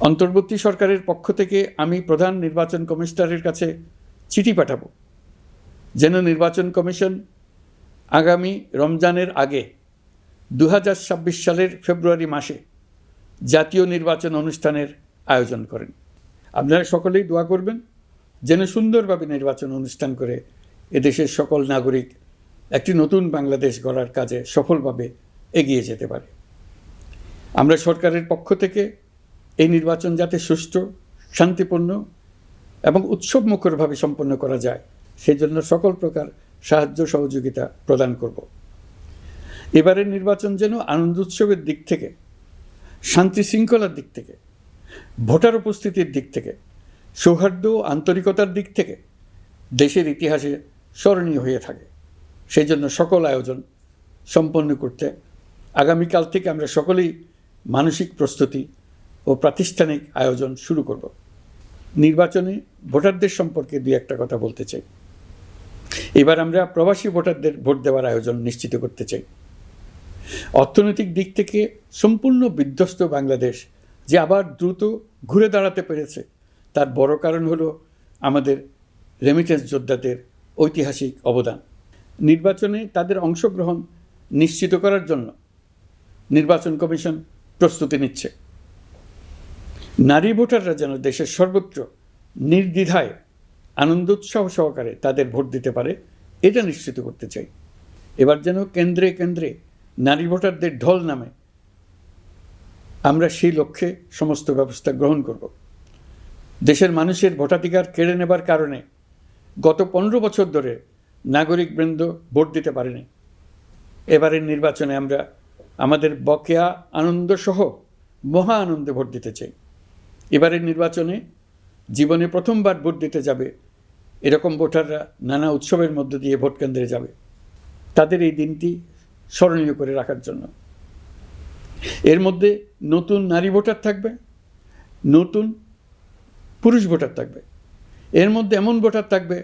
অন্তর্বর্তী সরকারের পক্ষ থেকে আমি প্রধান নির্বাচন কমিশনারের কাছে চিঠি পাঠাবো যেন নির্বাচন কমিশন আগামী রমজানের আগে 2026 সালের ফেব্রুয়ারি মাসে জাতীয় নির্বাচন অনুষ্ঠানের আয়োজন করেন। আপনারা সকলেই দোয়া করবেন যেন সুন্দরভাবে নির্বাচন অনুষ্ঠান করে এদেশের সকল নাগরিক একটি নতুন বাংলাদেশ গড়ার কাজে সফলভাবে এগিয়ে যেতে পারে। আমরা সরকারের পক্ষ থেকে এই নির্বাচন যাতে সুষ্ঠু, শান্তিপূর্ণ এবং উৎসবমুখরভাবে সম্পন্ন করা যায় সেই জন্য সকল প্রকার সাহায্য সহযোগিতা প্রদান করব। এবারের নির্বাচন যেন আনন্দ উৎসবের দিক থেকে, শান্তি শৃঙ্খলার দিক থেকে, ভোটার উপস্থিতির দিক থেকে, সৌহার্দ্য ও আন্তরিকতার দিক থেকে দেশের ইতিহাসে স্মরণীয় হয়ে থাকে। সেই জন্য সকল আয়োজন সম্পন্ন করতে আগামীকাল থেকে আমরা সকলেই মানসিক প্রস্তুতি ও প্রাতিষ্ঠানিক আয়োজন শুরু করব। নির্বাচনে ভোটারদের সম্পর্কে দুই একটা কথা বলতে চাই। এবার আমরা প্রবাসী ভোটারদের ভোট দেওয়ার আয়োজন নিশ্চিত করতে চাই। অর্থনৈতিক দিক থেকে সম্পূর্ণ বিধ্বস্ত বাংলাদেশ যে আবার দ্রুত ঘুরে দাঁড়াতে পেরেছে তার বড় কারণ হলো আমাদের রেমিটেন্স যোদ্ধাদের ঐতিহাসিক অবদান। নির্বাচনে তাদের অংশগ্রহণ নিশ্চিত করার জন্য নির্বাচন কমিশন প্রস্তুতি নিচ্ছে। নারী ভোটাররা যেন দেশের সর্বত্র নির্দ্বিধায় আনন্দোৎসাহ সহকারে তাদের ভোট দিতে পারে এটা নিশ্চিত করতে চাই। এবার যেন কেন্দ্রে কেন্দ্রে নারী ভোটারদের ঢল নামে, আমরা সেই লক্ষ্যে সমস্ত ব্যবস্থা গ্রহণ করব। দেশের মানুষের ভোটাধিকার কেড়ে নেবার কারণে গত 15 বছর ধরে নাগরিকবৃন্দ ভোট দিতে পারেনি। এবারের নির্বাচনে আমরা আমাদের বকেয়া আনন্দসহ মহা আনন্দে ভোট দিতে চাই। এবারের নির্বাচনে জীবনে প্রথমবার ভোট দিতে যাবে এরকম ভোটাররা নানা উৎসবের মধ্য দিয়ে ভোট কেন্দ্রে যাবে, তাদের এই দিনটি স্মরণীয় করে রাখার জন্য। এর মধ্যে নতুন নারী ভোটার থাকবে, নতুন পুরুষ ভোটার থাকবে, এর মধ্যে এমন ভোটার থাকবে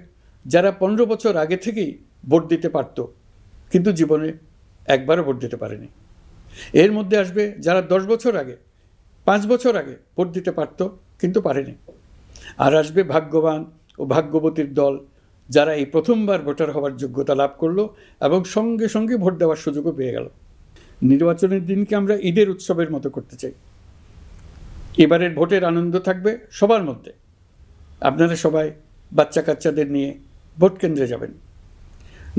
যারা 15 বছর আগে থেকেই ভোট দিতে পারত কিন্তু জীবনে একবারও ভোট দিতে পারেনি। এর মধ্যে আসবে যারা 10 বছর আগে, 5 বছর আগে ভোট দিতে পারত কিন্তু পারেনি। আর আসবে ভাগ্যবান ও ভাগ্যবতীর দল যারা এই প্রথমবার ভোটার হওয়ার যোগ্যতা লাভ করলো এবং সঙ্গে সঙ্গে ভোট দেওয়ার সুযোগও পেয়ে গেল। নির্বাচনের দিনকে আমরা ঈদের উৎসবের মতো করতে চাই। এবারের ভোটের আনন্দ থাকবে সবার মধ্যে। আপনারা সবাই বাচ্চা কাচ্চাদের নিয়ে ভোট কেন্দ্রে যাবেন।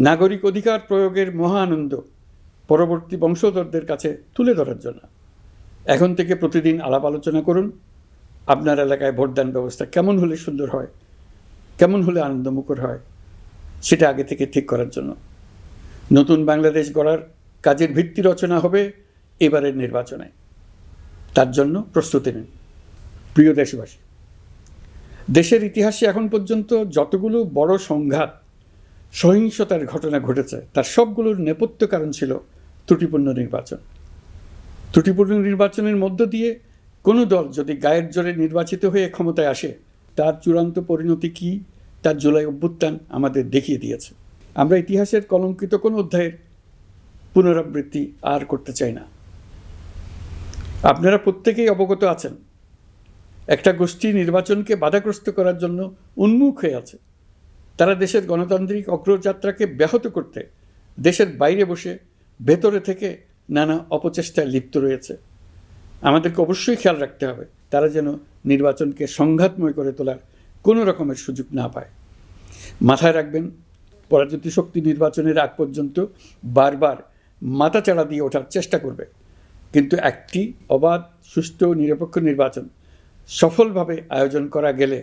নাগরিক অধিকার প্রয়োগের মহা আনন্দ পরবর্তী বংশধরদের কাছে তুলে ধরার জন্য এখন থেকে প্রতিদিন আলাপ আলোচনা করুন। আপনার এলাকায় ভোটদান ব্যবস্থা কেমন হলে সুন্দর হয়, কেমন হলে আনন্দমুখর হয় সেটা আগে থেকে ঠিক করার জন্য। নতুন বাংলাদেশ গড়ার কাজের ভিত্তি রচনা হবে এবারের নির্বাচনে, তার জন্য প্রস্তুতি নিন। প্রিয় দেশবাসী, দেশের ইতিহাসে এখন পর্যন্ত যতগুলো বড় সংঘাত, সহিংসতার ঘটনা ঘটেছে তার সবগুলোর নেপথ্য কারণ ছিল ত্রুটিপূর্ণ নির্বাচন। ত্রুটিপূর্ণ নির্বাচনের মধ্য দিয়ে কোনো দল যদি গায়ের জোরে নির্বাচিত হয়ে ক্ষমতায় আসে তার চূড়ান্ত পরিণতি কী তার জুলাই অভ্যুত্থান আমাদের দেখিয়ে দিয়েছে। আমরা ইতিহাসের কলঙ্কিত কোনো অধ্যায়ের পুনরাবৃত্তি আর করতে চাই না। আপনারা প্রত্যেকেই অবগত আছেন একটা গোষ্ঠী নির্বাচনকে বাধাগ্রস্ত করার জন্য উন্মুখ হয়ে আছে। তারা দেশের গণতান্ত্রিক অগ্রযাত্রাকে ব্যাহত করতে দেশের বাইরে বসে ভেতরে থেকে নানা অপচেষ্টায় লিপ্ত রয়েছে। আমাদেরকে অবশ্যই খেয়াল রাখতে হবে তারা যেন নির্বাচনকে সংঘাতময় করে তোলার কোনো রকমের সুযোগ না পায়। মাথায় রাখবেন, পরাজিত শক্তি নির্বাচনের আগ পর্যন্ত বারবার মাথাচাড়া দিয়ে ওঠার চেষ্টা করবে, কিন্তু একটি অবাধ, সুষ্ঠু, নিরপেক্ষ নির্বাচন সফলভাবে আয়োজন করা গেলে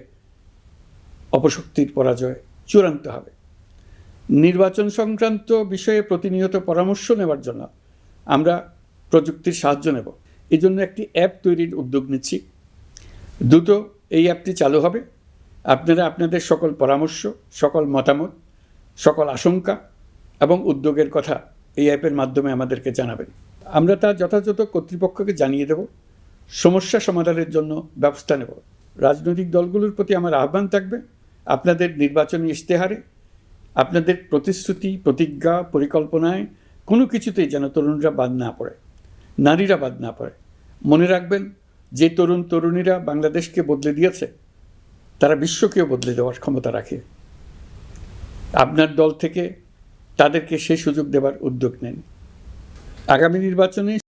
অপশক্তির পরাজয় চূড়ান্ত হবে। নির্বাচন সংক্রান্ত বিষয়ে প্রতিনিয়ত পরামর্শ নেওয়ার জন্য আমরা প্রযুক্তির সাহায্য নেব। এই জন্য একটি অ্যাপ তৈরির উদ্যোগ নিচ্ছি। দ্রুত এই অ্যাপটি চালু হবে। আপনারা আপনাদের সকল পরামর্শ, সকল মতামত, সকল আশঙ্কা এবং উদ্যোগের কথা এই অ্যাপের মাধ্যমে আমাদেরকে জানাবেন। আমরা তা যথাযথ কর্তৃপক্ষকে জানিয়ে দেব, সমস্যা সমাধানের জন্য ব্যবস্থা নেব। রাজনৈতিক দলগুলোর প্রতি আমার আহ্বান থাকবে, আপনাদের নির্বাচনী ইশতেহারে, আপনাদের প্রতিশ্রুতি, প্রতিজ্ঞা, পরিকল্পনায় কোনো কিছুতেই যেন তরুণরা বাদ না পড়ে, নারীরা বাদ না পড়ে। মনে রাখবেন, যে তরুণ তরুণীরা বাংলাদেশকে বদলে দিয়েছে তারা বিশ্বকেও বদলে দেওয়ার ক্ষমতা রাখে। আপনার দল থেকে তাদেরকে সেই সুযোগ দেওয়ার উদ্যোগ নেন। আগামী নির্বাচনে